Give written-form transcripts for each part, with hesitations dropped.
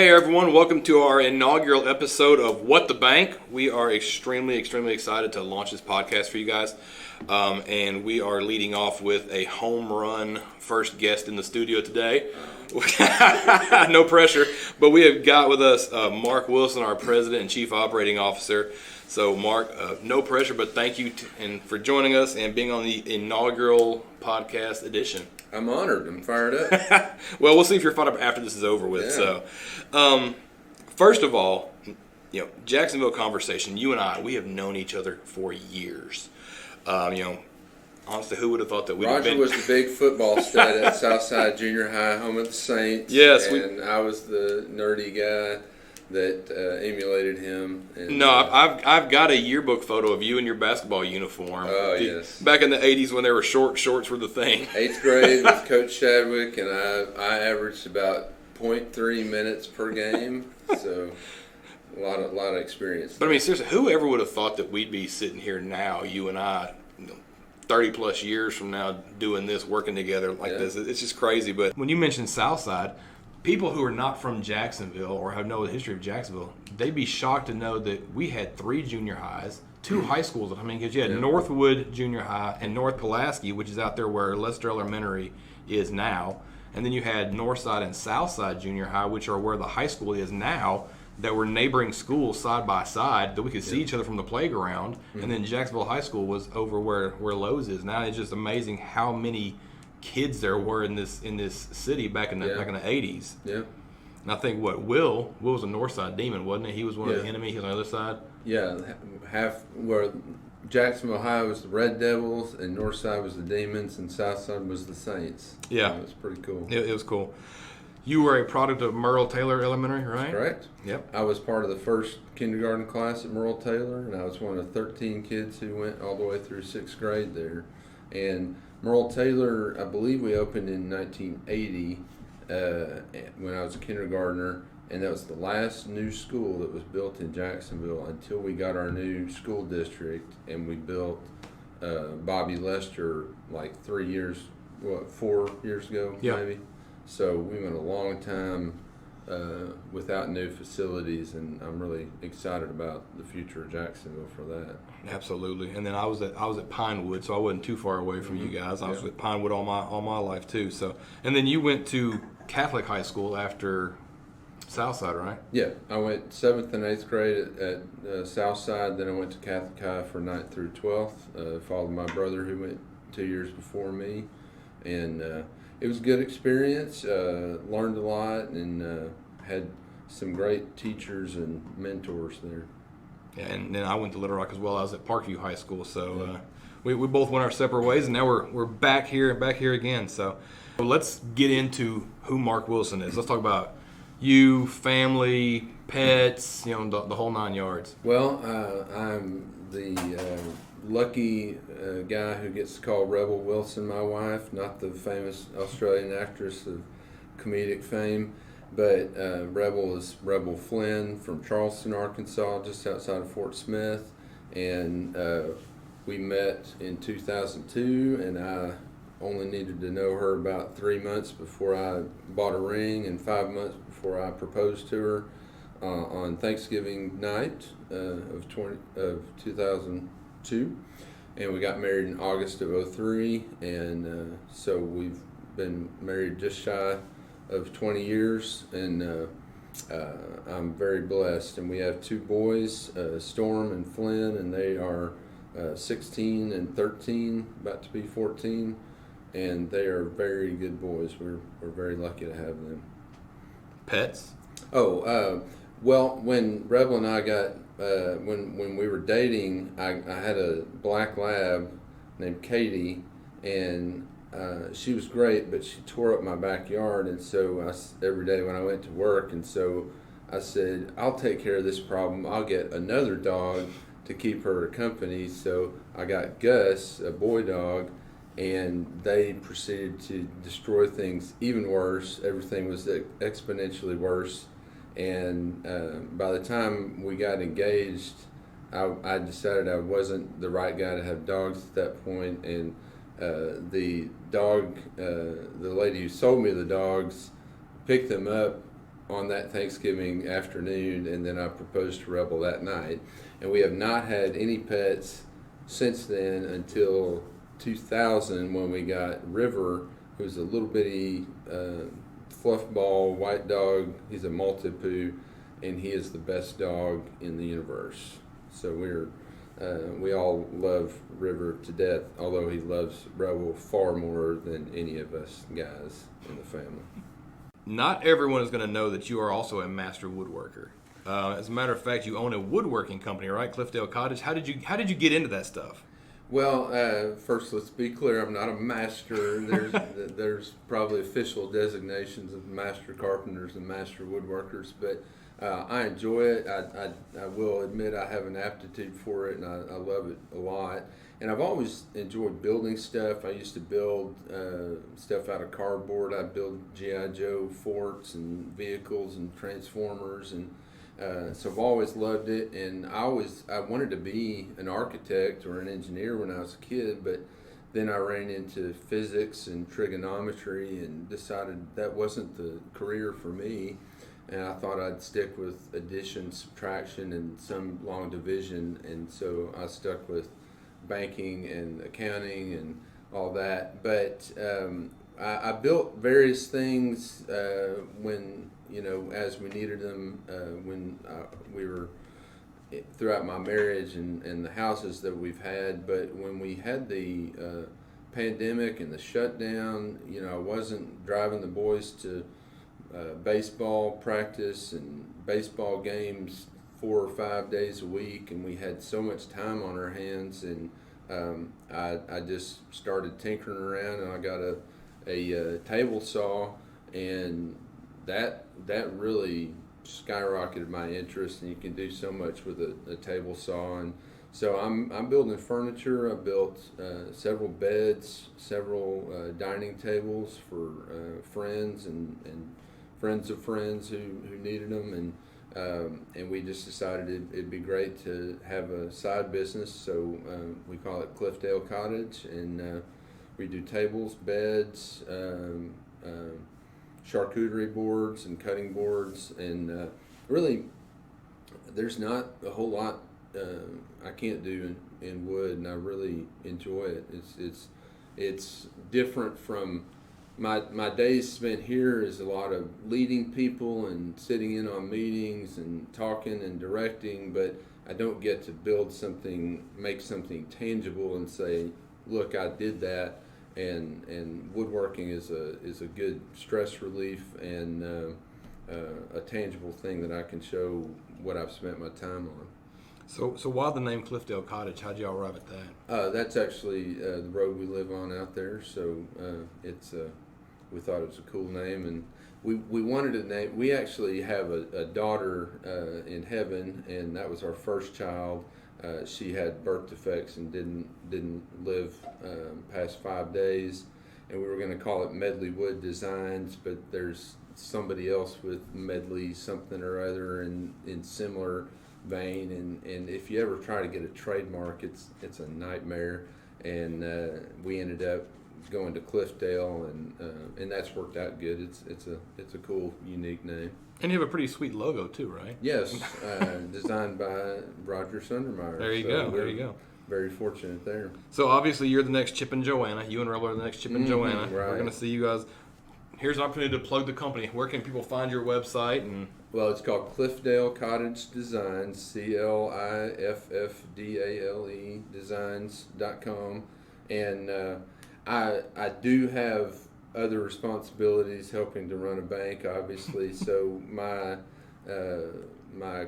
Hey everyone, welcome to our inaugural episode of What the Bank. We are extremely excited to launch this podcast for you guys. And we are leading off with a home run first guest in the studio today. No pressure, but we have got with us Mark Wilson, our President and Chief Operating Officer. So Mark, no pressure, but thank you for joining us and being on the inaugural podcast edition. I'm honored. I'm fired up. Well, we'll see if you're fired up after this is over with. Yeah. So, first of all, Jacksonville Conversation, you and I, we have known each other for years. Honestly, who would have thought that we'd have been... Roger was the big football stud at Southside Junior High, home of the Saints. Yes. And I was the nerdy guy that emulated him. And, I've got a yearbook photo of you in your basketball uniform. Oh, yes. Back in the 80s when they were shorts were the thing. 8th grade with Coach Shadwick, and I averaged about 0.3 minutes per game, so a lot of experience. But I mean, seriously, whoever would have thought that we'd be sitting here now, you and I, 30 plus years from now, doing this, working together like this? It's just crazy. But when you mention Southside, people who are not from Jacksonville or have no history of Jacksonville, they'd be shocked to know that we had 3 junior highs, 2 high schools. I mean, because you had Northwood Junior High and North Pulaski, which is out there where Lester Elementary is now. And then you had Northside and Southside Junior High, which are where the high school is now, that were neighboring schools side by side that we could see each other from the playground. And then Jacksonville High School was over where Lowe's is now. It's just amazing how many kids there were in this city back in the 80s. Yeah. And I think Will was a Northside Demon, wasn't he? He was one of the enemy. He was on the other side. Yeah, where Jacksonville High was the Red Devils, and Northside was the Demons, and Southside was the Saints. Yeah, it was pretty cool. It was cool. You were a product of Merle Taylor Elementary, right? That's correct. Yep. I was part of the first kindergarten class at Merle Taylor, and I was one of 13 kids who went all the way through 6th grade there. And Merle Taylor, I believe we opened in 1980 when I was a kindergartner, and that was the last new school that was built in Jacksonville until we got our new school district, and we built Bobby Lester like 4 years ago, maybe. So we went a long time without new facilities, and I'm really excited about the future of Jacksonville for that. Absolutely. And then I was at Pinewood, so I wasn't too far away from you guys. I was at Pinewood all my life too. So, and then you went to Catholic high school after Southside, right? Yeah, I went 7th and 8th grade at Southside. Then I went to Catholic High for 9th through 12th. Followed my brother who went 2 years before me, and it was a good experience. Learned a lot and had some great teachers and mentors there. Yeah, and then I went to Little Rock as well. I was at Parkview High School, so we both went our separate ways, and now we're back here again. So let's get into who Mark Wilson is. Let's talk about you, family, pets, the whole 9 yards. Well, I'm the lucky guy who gets to call Rebel Wilson my wife, not the famous Australian actress of comedic fame, but Rebel is Rebel Flynn from Charleston, Arkansas, just outside of Fort Smith, and we met in 2002, and I only needed to know her about 3 months before I bought a ring and 5 months before I proposed to her on Thanksgiving night of 2002, and we got married in August of 2003, and so we've been married just shy of 20 years, and I'm very blessed. And we have 2 boys, Storm and Flynn, and they are 16 and 13, about to be 14, and they are very good boys. We're very lucky to have them. Pets? Well, when Rebel and I got when we were dating, I had a black lab named Katie, and she was great, but she tore up my backyard, and so every day when I went to work, and so I said, I'll take care of this problem. I'll get another dog to keep her company. So I got Gus, a boy dog, and they proceeded to destroy things even worse. Everything was exponentially worse, and by the time we got engaged, I decided I wasn't the right guy to have dogs at that point, and the lady who sold me the dogs picked them up on that Thanksgiving afternoon, and then I proposed to Rebel that night. And we have not had any pets since then until 2000 when we got River, who's a little bitty fluff ball white dog. He's a Maltipoo, and he is the best dog in the universe. So we all love River to death, although he loves Rebel far more than any of us guys in the family. Not everyone is going to know that you are also a master woodworker. As a matter of fact, you own a woodworking company, right? Cliffdale Cottage. How did you get into that stuff? Well, first let's be clear. I'm not a master. There's probably official designations of master carpenters and master woodworkers, but I enjoy it. I will admit I have an aptitude for it, and I love it a lot. And I've always enjoyed building stuff. I used to build stuff out of cardboard. I build G.I. Joe forts and vehicles and transformers, and so I've always loved it. And I wanted to be an architect or an engineer when I was a kid, but then I ran into physics and trigonometry and decided that wasn't the career for me. And I thought I'd stick with addition, subtraction, and some long division, and so I stuck with banking and accounting and all that. But I built various things when, as we needed them, when we were throughout my marriage and the houses that we've had. But when we had the pandemic and the shutdown, I wasn't driving the boys to baseball practice and baseball games 4 or 5 days a week, and we had so much time on our hands, and I just started tinkering around, and I got a table saw, and that really skyrocketed my interest, and you can do so much with a table saw. And so I'm building furniture. I built several beds, several dining tables for friends and friends of friends who needed them, and we just decided it'd be great to have a side business, so we call it Cliffdale Cottage, and we do tables, beds, charcuterie boards and cutting boards, and really there's not a whole lot I can't do in wood, and I really enjoy it. It's different from my days spent here is a lot of leading people and sitting in on meetings and talking and directing, but I don't get to build something, make something tangible and say, look, I did that. And woodworking is a good stress relief and a tangible thing that I can show what I've spent my time on. So why the name Cliffdale Cottage? How'd y'all arrive at that? That's actually the road we live on out there. So it's we thought it was a cool name, and we wanted a name. We actually have a daughter in heaven, and that was our first child. She had birth defects and didn't live past 5 days, and we were going to call it Medley Wood Designs, but there's somebody else with Medley something or other in similar vein, and if you ever try to get a trademark, it's a nightmare, and we ended up going to Cliffdale, and that's worked out good. It's a cool, unique name. And you have a pretty sweet logo too, right? Yes, designed by Roger Sundermeyer. There you go. There you go. Very fortunate there. So obviously you're the next Chip and Joanna. You and Rebel are the next Chip and Joanna. Right. We're going to see you guys. Here's an opportunity to plug the company. Where can people find your website? And well, it's called Cliffdale Cottage Designs, CLIFFDALE Designs.com, and I do have other responsibilities, helping to run a bank, obviously. So my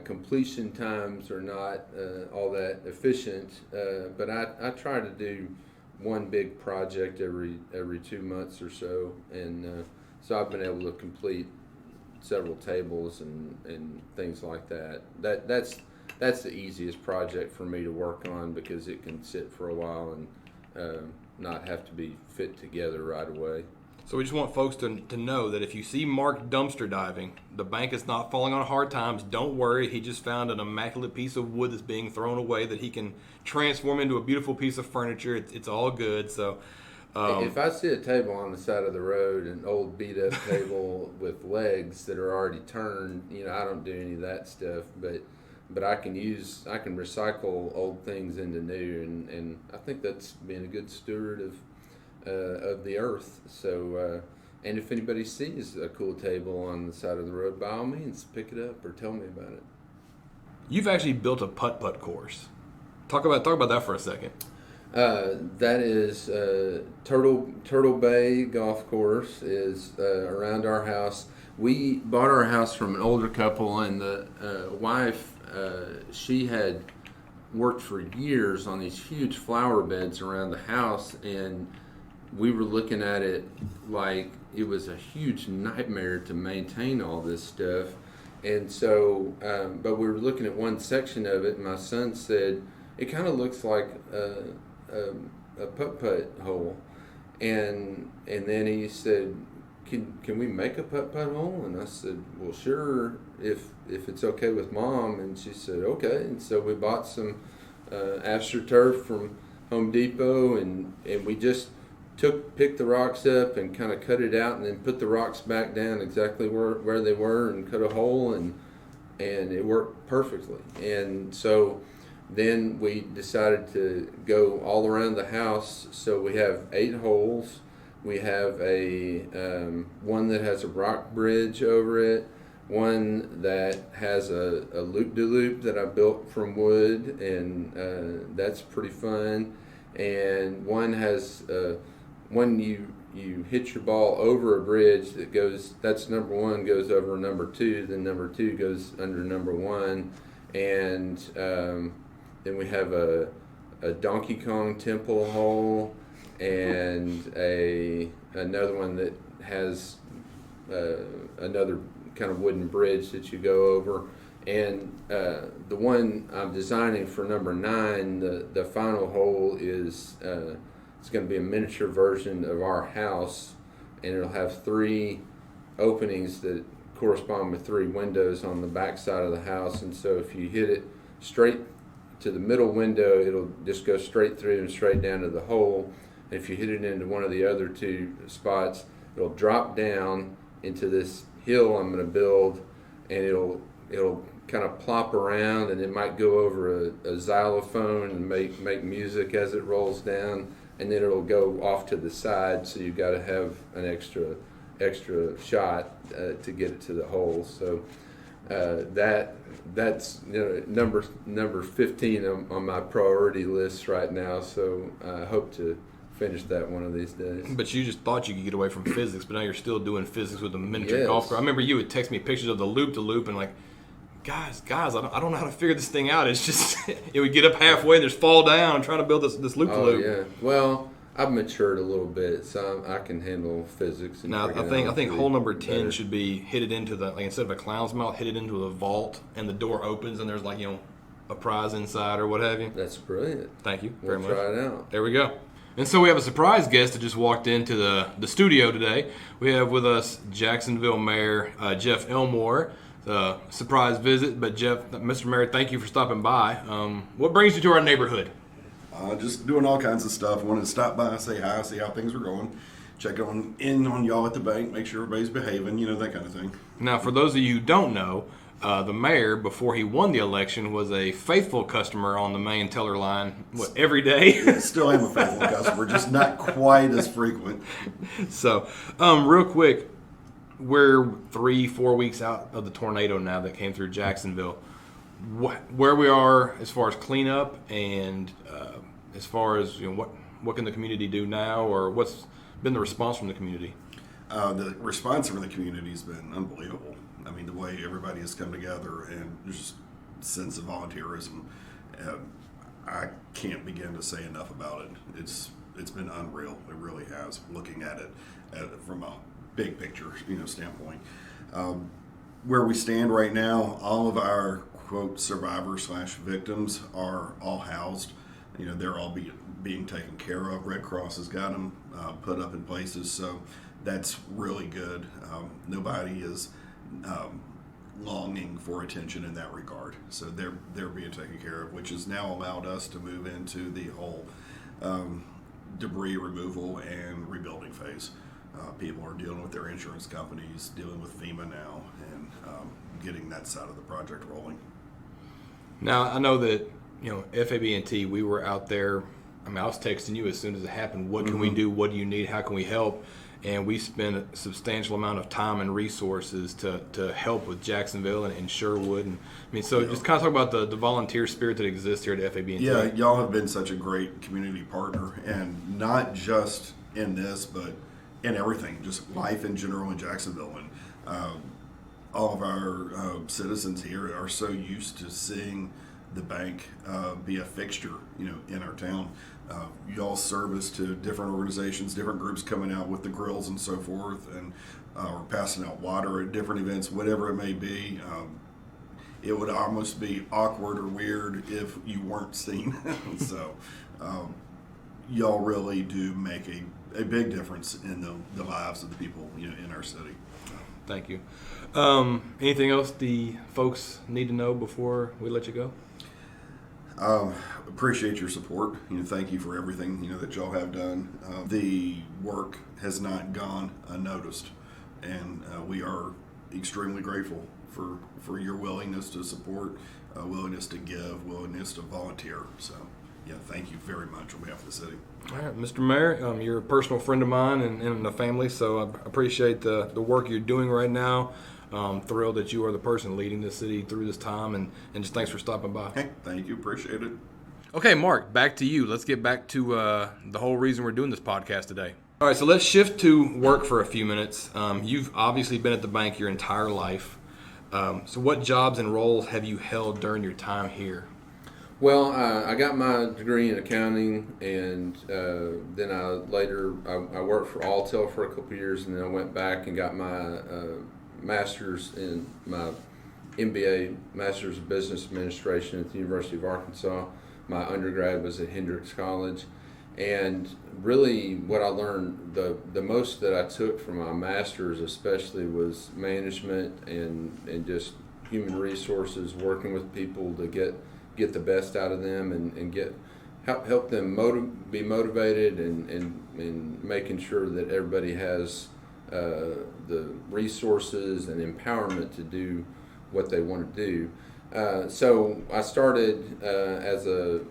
completion times are not all that efficient, but I try to do one big project every 2 months or so, and so I've been able to complete several tables and things like that. That's the easiest project for me to work on because it can sit for a while and not have to be fit together right away. So we just want folks to know that if you see Mark dumpster diving, the bank is not falling on hard times. Don't worry. He just found an immaculate piece of wood that's being thrown away that he can transform into a beautiful piece of furniture. It's all good. So If I see a table on the side of the road, an old beat up table with legs that are already turned, I don't do any of that stuff. But I can recycle old things into new, and I think that's being a good steward of the earth. So, and if anybody sees a cool table on the side of the road, by all means, pick it up or tell me about it. You've actually built a putt-putt course. Talk about that for a second. That is Turtle Bay Golf Course is around our house. We bought our house from an older couple, and the wife, she had worked for years on these huge flower beds around the house, and we were looking at it like it was a huge nightmare to maintain all this stuff. And so, but we were looking at one section of it, and my son said, it kind of looks like a putt-putt hole. And then he said, can we make a putt-putt hole? And I said, well, sure, if it's okay with Mom. And she said, okay. And so we bought some AstroTurf from Home Depot, and we just picked the rocks up and kind of cut it out, and then put the rocks back down exactly where they were, and cut a hole, and it worked perfectly. And so then we decided to go all around the house. So we have 8 holes. We have a one that has a rock bridge over it, one that has a loop-de-loop that I built from wood, and that's pretty fun. And one has when you hit your ball over a bridge that's number 1 goes over number 2, then number 2 goes under number 1, and then we have a Donkey Kong temple hole, and another one that has another kind of wooden bridge that you go over. And the one I'm designing for number 9, the final hole is it's going to be a miniature version of our house, and it'll have 3 openings that correspond with 3 windows on the back side of the house. And so if you hit it straight to the middle window, it'll just go straight through and straight down to the hole. And if you hit it into one of the other 2 spots, it'll drop down into this hill I'm going to build, and it'll kind of plop around, and it might go over a xylophone and make music as it rolls down, and then it'll go off to the side, so you've got to have an extra shot to get it to the hole. So that's number 15 on my priority list right now. So I hope to finish that one of these days. But you just thought you could get away from physics, but now you're still doing physics with a miniature Yes. golf cart. I remember you would text me pictures of the loop-to-loop, and like, guys, I don't know how to figure this thing out. It's just, it would get up halfway and just fall down trying to build this loop-to-loop. Oh, yeah. Well, I've matured a little bit, so I can handle physics. And Now, I think hole number 10 should be hit it into the, like, instead of a clown's mouth, hit it into a vault, and the door opens, and there's, like, a prize inside or what have you. That's brilliant. Thank you We'll very much. try it out. There we go. And so we have a surprise guest that just walked into the studio today. We have with us Jacksonville Mayor Jeff Elmore. Surprise visit, but Jeff, Mr. Mayor, thank you for stopping by. What brings you to our neighborhood? Just doing all kinds of stuff. Wanted to stop by, say hi, see how things were going, check on y'all at the bank, make sure everybody's behaving, that kind of thing. Now, for those of you who don't know, the mayor, before he won the election, was a faithful customer on the main teller line, every day? Yeah, still am a faithful customer, just not quite as frequent. So, real quick, we're 3-4 weeks out of the tornado now that came through Jacksonville. Where we are as far as cleanup, and as far as what can the community do now, or what's been the response from the community? The response from the community has been unbelievable. I mean, the way everybody has come together and just sense of volunteerism, I can't begin to say enough about it. It's been unreal. It really has. Looking at it from a big picture, standpoint. Where we stand right now, all of our quote survivors / victims are all housed. They're all being taken care of. Red Cross has got them put up in places, so that's really good. Nobody is longing for attention in that regard, so they're being taken care of, which has now allowed us to move into the whole debris removal and rebuilding phase. People are dealing with their insurance companies, dealing with FEMA now, and getting that side of the project rolling. Now, I know that, FAB&T, we were out there. I mean, I was texting you as soon as it happened. What can we do? What do you need? How can we help? And we spent a substantial amount of time and resources to help with Jacksonville and Sherwood. And I mean, so just kind of talk about the volunteer spirit that exists here at FAB&T. Yeah, y'all have been such a great community partner, and not just in this, but in everything, just life in general in Jacksonville. And all of our citizens here are so used to seeing the bank be a fixture, in our town. Y'all service to different organizations, different groups coming out with the grills and so forth, and or passing out water at different events, whatever it may be. It would almost be awkward or weird if you weren't seen. So y'all really do make a big difference in the lives of the people in our city. Thank you. Anything else the folks need to know before we let you go? Appreciate your support. Thank you for everything that y'all have done. The work has not gone unnoticed, and we are extremely grateful for your willingness to support, willingness to give, willingness to volunteer. So, thank you very much on behalf of the city. All right, Mr. Mayor, you're a personal friend of mine and the family, so I appreciate the work you're doing right now. Thrilled that you are the person leading the city through this time, and just thanks for stopping by. Hey, thank you. Appreciate it. Okay, Mark, back to you. Let's get back to the whole reason we're doing this podcast today. All right, so let's shift to work for a few minutes. You've obviously been at the bank your entire life. So what jobs and roles have you held during your time here? Well, I got my degree in accounting, and then I worked for Alltel for a couple of years, and then I went back and got my master's in my MBA, Master's of Business Administration at the University of Arkansas. My undergrad was at Hendrix College, and really what I learned, the most that I took from my master's especially was management and just human resources, working with people to get the best out of them and help them be motivated and making sure that everybody has the resources and empowerment to do what they want to do. So I started as a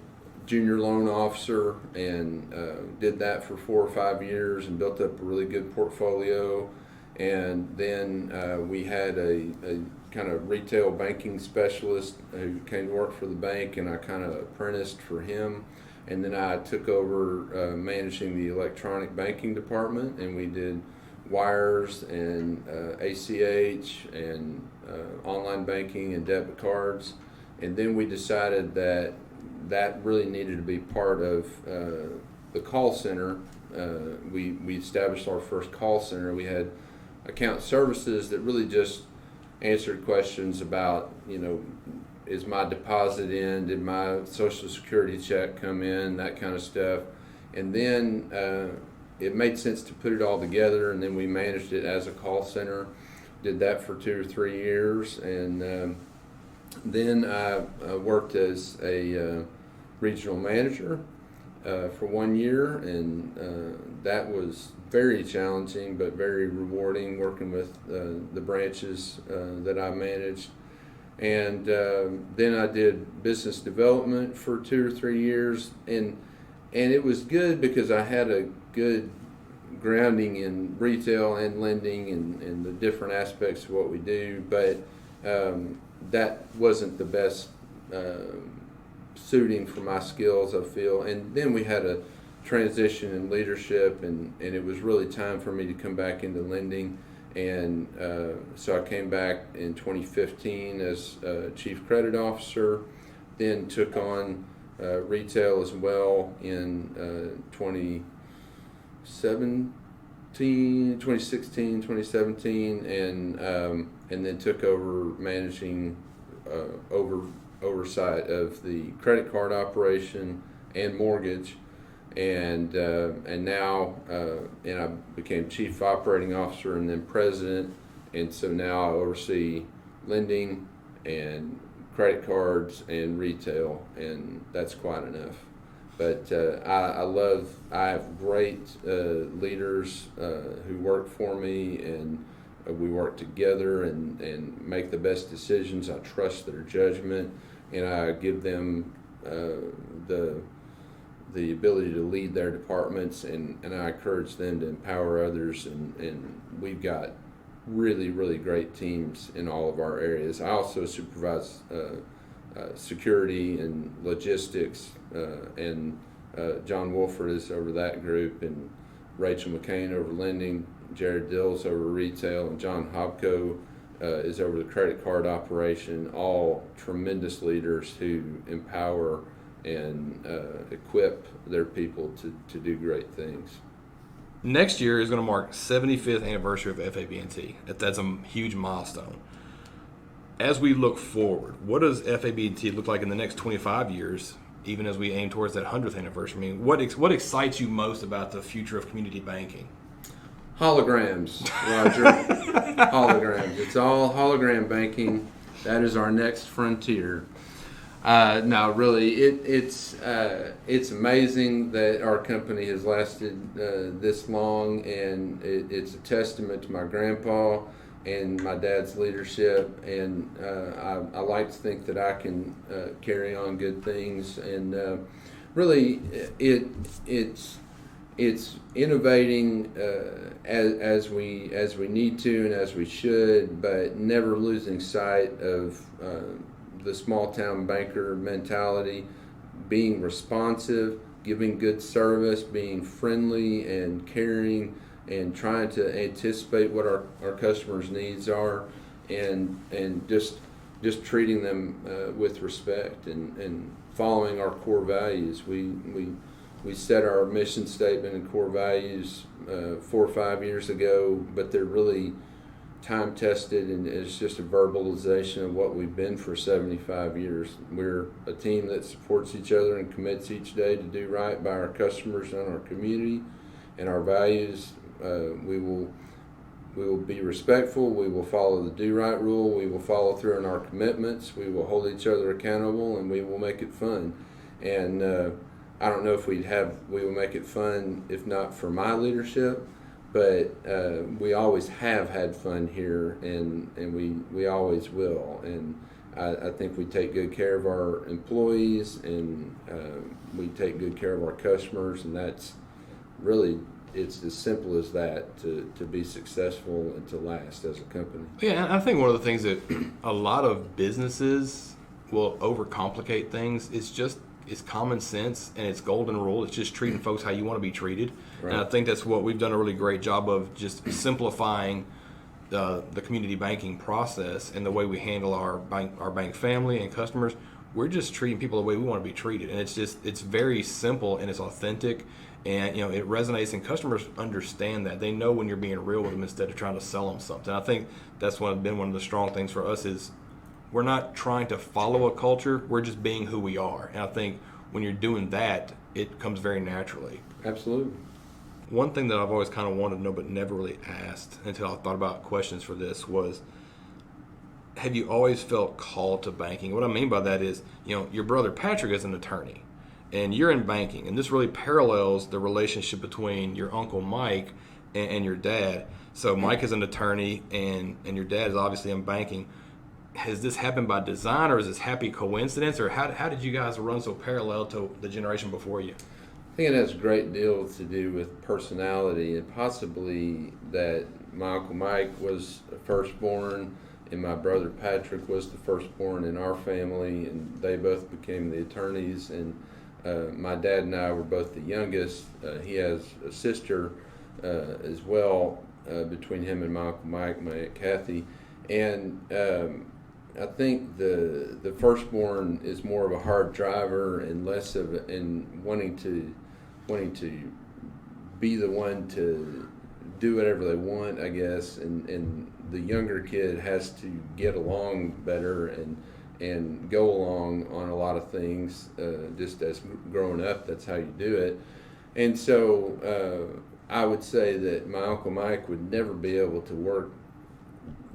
junior loan officer and did that for 4 or 5 years and built up a really good portfolio. And then we had a kind of retail banking specialist who came to work for the bank, and I kind of apprenticed for him. And then I took over managing the electronic banking department, and we did wires and ACH and online banking and debit cards. And then we decided that really needed to be part of the call center. We established our first call center. We had account services that really just answered questions about, is my deposit in, did my Social Security check come in, that kind of stuff. And then it made sense to put it all together, and then we managed it as a call center. Did that for 2 or 3 years, and then I worked as a regional manager for 1 year, and that was very challenging but very rewarding, working with the branches that I managed. And then I did business development for 2 or 3 years, and it was good because I had a good grounding in retail and lending and the different aspects of what we do, but that wasn't the best suiting for my skills, I feel. And then we had a transition in leadership, and it was really time for me to come back into lending. And so I came back in 2015 as Chief Credit Officer, then took on retail as well in 2016, 2017, and then took over managing oversight of the credit card operation and mortgage, and now and I became Chief Operating Officer and then President, and so now I oversee lending and credit cards and retail, and that's quite enough. But I have great leaders who work for me, and we work together and make the best decisions. I trust their judgment, and I give them the ability to lead their departments, and I encourage them to empower others, and we've got really, really great teams in all of our areas. I also supervise security and logistics, and John Wolford is over that group, and Rachel McCain over lending, Jared Dills over retail, and John Hobko is over the credit card operation. All tremendous leaders who empower and equip their people to do great things. Next year is going to mark 75th anniversary of FAB&T. That's a huge milestone. As we look forward, what does FAB&T look like in the next 25 years, even as we aim towards that 100th anniversary? I mean, what excites you most about the future of community banking? Holograms, Roger. Holograms. It's all hologram banking. That is our next frontier. No, really, it's amazing that our company has lasted this long, and it's a testament to my grandpa and my dad's leadership, and I like to think that I can carry on good things, and really, it's innovating as we need to and as we should, but never losing sight of the small town banker mentality, being responsive, giving good service, being friendly and caring, and trying to anticipate what our customers' needs are, and just treating them with respect, and following our core values. We set our mission statement and core values 4 or 5 years ago, but they're really time tested, and it's just a verbalization of what we've been for 75 years. We're a team that supports each other and commits each day to do right by our customers and our community, and our values. We will be respectful. We will follow the do right rule. We will follow through on our commitments. We will hold each other accountable, and we will make it fun. And I don't know if we will make it fun if not for my leadership, but we always have had fun here, and we always will. And I think we take good care of our employees, and we take good care of our customers, and that's really, it's as simple as that to be successful and to last as a company. Yeah, and I think one of the things that a lot of businesses will overcomplicate things. It's common sense, and it's golden rule. It's just treating folks how you want to be treated. Right. And I think that's what we've done a really great job of, just simplifying the community banking process and the way we handle our bank family and customers. We're just treating people the way we want to be treated, and it's very simple, and it's authentic, and it resonates, and customers understand that. They know when you're being real with them instead of trying to sell them something. I think that's been one of the strong things for us is we're not trying to follow a culture. We're just being who we are. And I think when you're doing that, it comes very naturally. Absolutely. One thing that I've always kind of wanted to know but never really asked until I thought about questions for this was, have you always felt called to banking? What I mean by that is, your brother Patrick is an attorney, and you're in banking. And this really parallels the relationship between your Uncle Mike and your dad. So Mike is an attorney, and your dad is obviously in banking. Has this happened by design, or is this happy coincidence, or how did you guys run so parallel to the generation before you? I think it has a great deal to do with personality, and possibly that my Uncle Mike was the firstborn, and my brother Patrick was the firstborn in our family, and they both became the attorneys, and my dad and I were both the youngest. He has a sister as well between him and my Uncle Mike, my Aunt Kathy, and I think the firstborn is more of a hard driver and less of wanting to be the one to do whatever they want, I guess, and the younger kid has to get along better and go along on a lot of things. Just as growing up, that's how you do it. And so I would say that my Uncle Mike would never be able to work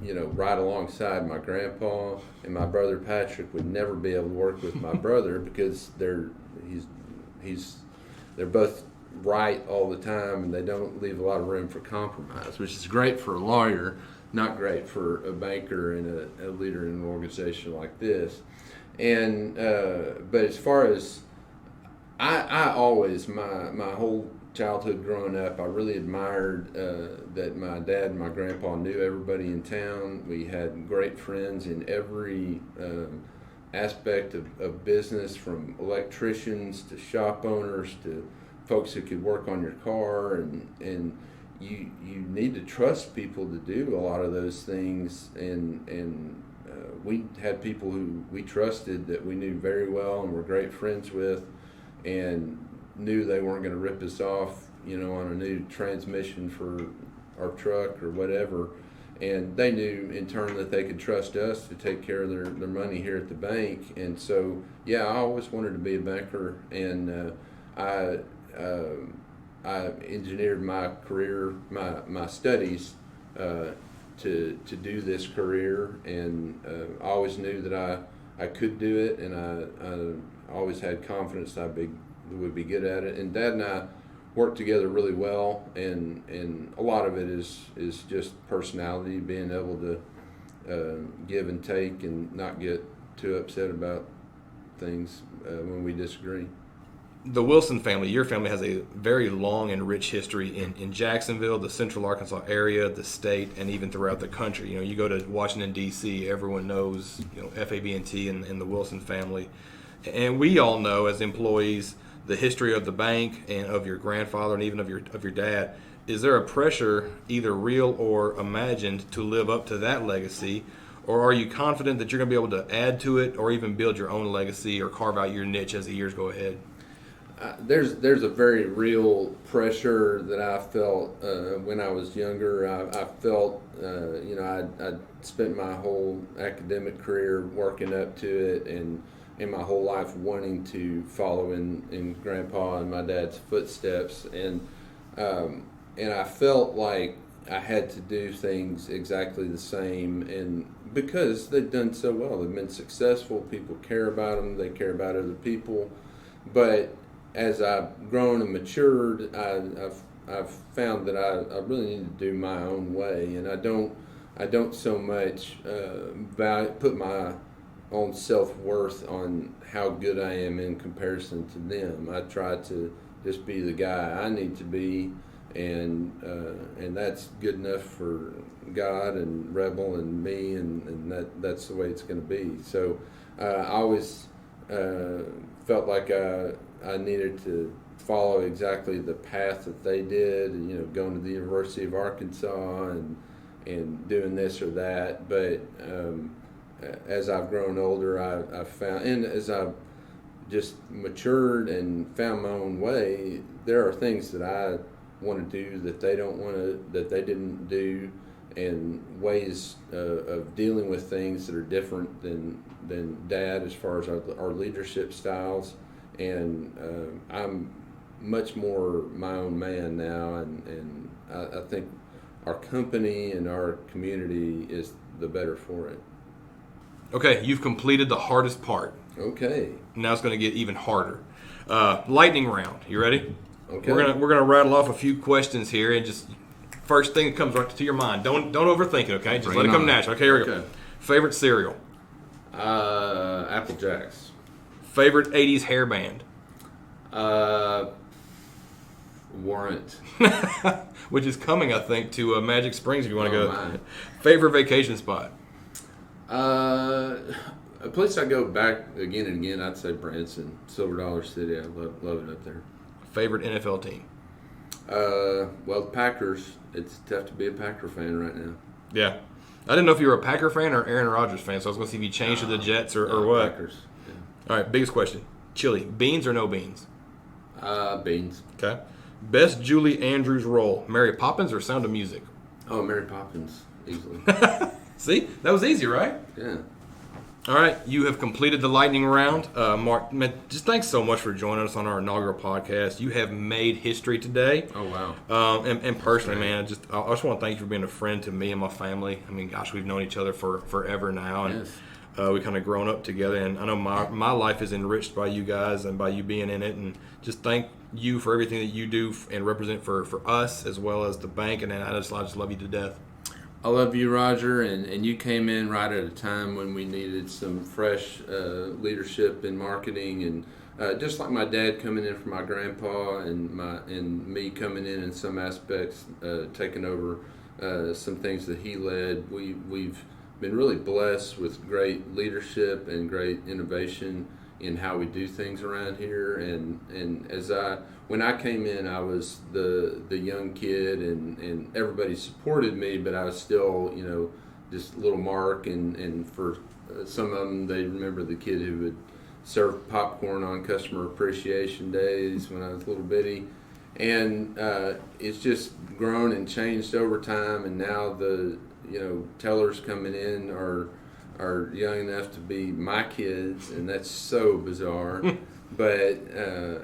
right alongside my grandpa, and my brother Patrick would never be able to work with my brother because they're both right all the time, and they don't leave a lot of room for compromise, which is great for a lawyer, not great for a banker and a leader in an organization like this. And but as far as I always my whole childhood growing up, I really admired that my dad and my grandpa knew everybody in town. We had great friends in every aspect of business, from electricians to shop owners to folks who could work on your car, and you need to trust people to do a lot of those things, and we had people who we trusted that we knew very well and were great friends with, and knew they weren't going to rip us off, on a new transmission for our truck or whatever. And they knew in turn that they could trust us to take care of their money here at the bank. And so, yeah, I always wanted to be a banker, and I engineered my career, my studies to do this career, and I always knew that I could do it, and I always had confidence that would be good at it. And Dad and I work together really well, and a lot of it is just personality, being able to give and take and not get too upset about things when we disagree. The Wilson family, your family, has a very long and rich history in Jacksonville, the Central Arkansas area, the state, and even throughout the country. You go to Washington, D.C., everyone knows FAB&T and the Wilson family. And we all know as employees the history of the bank and of your grandfather and even of your dad. Is there a pressure, either real or imagined, to live up to that legacy? Or are you confident that you're going to be able to add to it or even build your own legacy or carve out your niche as the years go ahead? There's a very real pressure that I felt when I was younger. I felt, I spent my whole academic career working up to it, and my whole life wanting to follow in Grandpa and my dad's footsteps, and I felt like I had to do things exactly the same, and because they've done so well, they've been successful, people care about them, they care about other people, but as I've grown and matured, I've found that I really need to do my own way, and I don't so much put my own self-worth on how good I am in comparison to them. I try to just be the guy I need to be, and that's good enough for God and Rebel and me, and that's the way it's going to be. So I always felt like I needed to follow exactly the path that they did, and, going to the University of Arkansas and doing this or that. But as I've grown older, I've found, and as I've just matured and found my own way, there are things that I want to do that they didn't do, and ways of dealing with things that are different than Dad as far as our leadership styles. And I'm much more my own man now, and I think our company and our community is the better for it. Okay, you've completed the hardest part. Okay. Now it's going to get even harder. Lightning round. You ready? Okay. We're gonna rattle off a few questions here, and just first thing that comes right to your mind. Don't overthink it. Okay, just let it come natural. Okay, here we go. Favorite cereal? Apple Jacks. Favorite '80s hair band? Warrant. Which is coming, I think, to Magic Springs if you want to go. My. Favorite vacation spot? A place I go back again and again, I'd say Branson, Silver Dollar City. I love it up there. Favorite NFL team? Well, the Packers. It's tough to be a Packer fan right now. Yeah. I didn't know if you were a Packer fan or Aaron Rodgers fan, so I was going to see if you changed to the Jets or what. Packers. Yeah. All right, biggest question. Chili, beans or no beans? Beans. Okay. Best Julie Andrews role, Mary Poppins or Sound of Music? Oh, Mary Poppins, easily. See? That was easy, right? Yeah. All right, you have completed the lightning round. Mark, man, just thanks so much for joining us on our inaugural podcast. You have made history today. Oh, wow. And personally, man, I just want to thank you for being a friend to me and my family. I mean, gosh, we've known each other for forever now. And yes. We kind of grown up together, and I know my life is enriched by you guys and by you being in it. And just thank you for everything that you do and represent for us as well as the bank. And I just love you to death. I love you, Roger, and you came in right at a time when we needed some fresh leadership in marketing, and just like my dad coming in for my grandpa, and me coming in some aspects, taking over some things that he led. We've been really blessed with great leadership and great innovation in how we do things around here. And when I came in, I was the young kid, and everybody supported me, but I was still, just little Mark, and for some of them, they remember the kid who would serve popcorn on customer appreciation days when I was a little bitty. And it's just grown and changed over time, and now the tellers coming in are young enough to be my kids, and that's so bizarre. But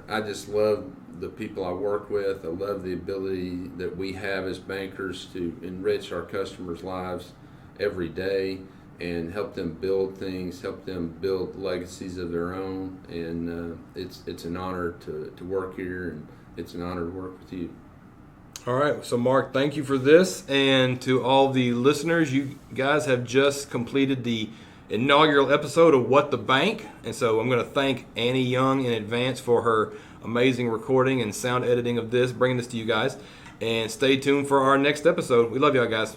I just love the people I work with. I love the ability that we have as bankers to enrich our customers' lives every day and help them build things, help them build legacies of their own. And it's an honor to work here, and it's an honor to work with you. All right, so Mark, thank you for this. And to all the listeners, you guys have just completed the inaugural episode of What the Bank. And so I'm going to thank Annie Young in advance for her amazing recording and sound editing of this, bringing this to you guys. And stay tuned for our next episode. We love y'all, guys.